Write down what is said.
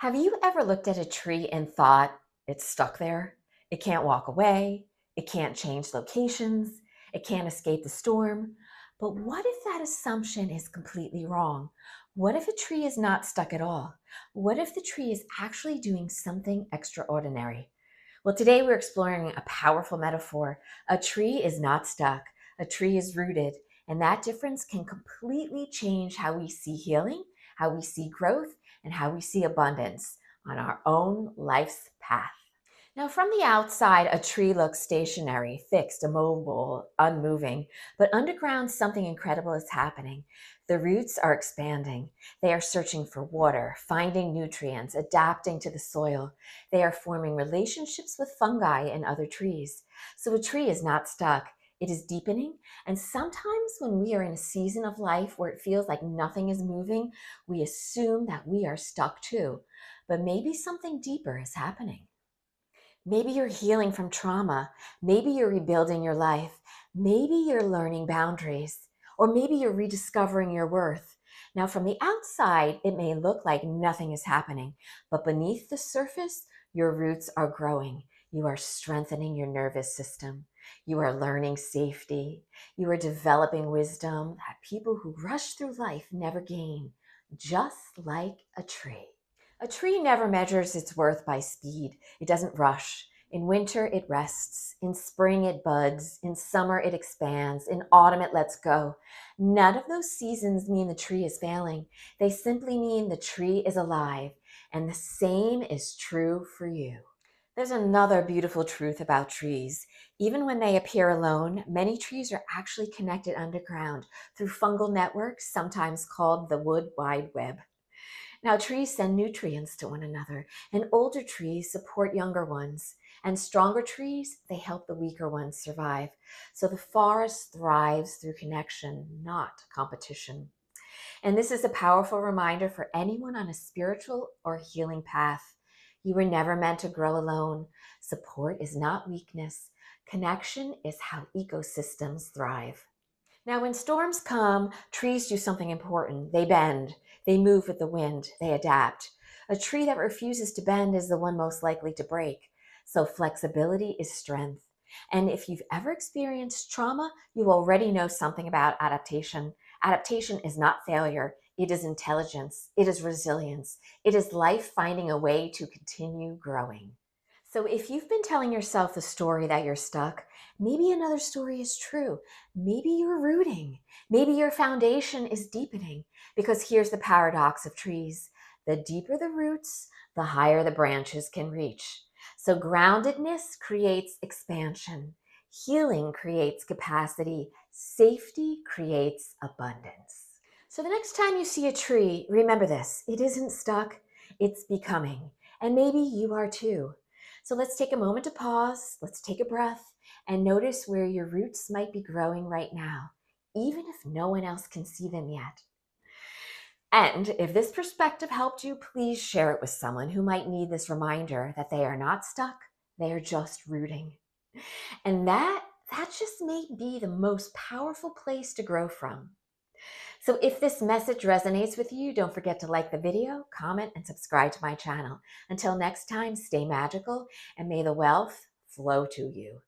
Have you ever looked at a tree and thought it's stuck there? It can't walk away. It can't change locations. It can't escape the storm. But what if that assumption is completely wrong? What if a tree is not stuck at all? What if the tree is actually doing something extraordinary? Well, today we're exploring a powerful metaphor. A tree is not stuck. A tree is rooted. And that difference can completely change how we see healing, how we see growth, and how we see abundance on our own life's path. Now, from the outside, a tree looks stationary, fixed, immobile, unmoving, but underground, something incredible is happening. The roots are expanding. They are searching for water, finding nutrients, adapting to the soil. They are forming relationships with fungi and other trees. So a tree is not stuck. It is deepening. And sometimes when we are in a season of life where it feels like nothing is moving, we assume that we are stuck too. But maybe something deeper is happening. Maybe you're healing from trauma. Maybe you're rebuilding your life. Maybe you're learning boundaries. Or maybe you're rediscovering your worth. Now, from the outside, it may look like nothing is happening, but beneath the surface, your roots are growing. You are strengthening your nervous system. You are learning safety. You are developing wisdom that people who rush through life never gain, just like a tree. A tree never measures its worth by speed. It doesn't rush. In winter, it rests. In spring, it buds. In summer, it expands. In autumn, it lets go. None of those seasons mean the tree is failing. They simply mean the tree is alive. And the same is true for you. There's another beautiful truth about trees. Even when they appear alone, many trees are actually connected underground through fungal networks, sometimes called the wood wide web. Now, trees send nutrients to one another, and older trees support younger ones, and stronger trees, they help the weaker ones survive. So the forest thrives through connection, not competition. And this is a powerful reminder for anyone on a spiritual or healing path. You were never meant to grow alone. Support is not weakness. Connection is how ecosystems thrive. Now, when storms come, trees do something important. They bend, they move with the wind, they adapt. A tree that refuses to bend is the one most likely to break. So flexibility is strength. And if you've ever experienced trauma, you already know something about adaptation. Adaptation is not failure. It is intelligence. It is resilience. It is life finding a way to continue growing. So if you've been telling yourself the story that you're stuck, maybe another story is true. Maybe you're rooting. Maybe your foundation is deepening. Because here's the paradox of trees. The deeper the roots, the higher the branches can reach. So groundedness creates expansion. Healing creates capacity. Safety creates abundance. So the next time you see a tree, remember this. It isn't stuck. It's becoming. And maybe you are too. So let's take a moment to pause, let's take a breath, and notice where your roots might be growing right now, even if no one else can see them yet. And if this perspective helped you, please share it with someone who might need this reminder that they are not stuck, they are just rooting. And that just may be the most powerful place to grow from. So if this message resonates with you, don't forget to like the video, comment, and subscribe to my channel. Until next time, stay magical and may the wealth flow to you.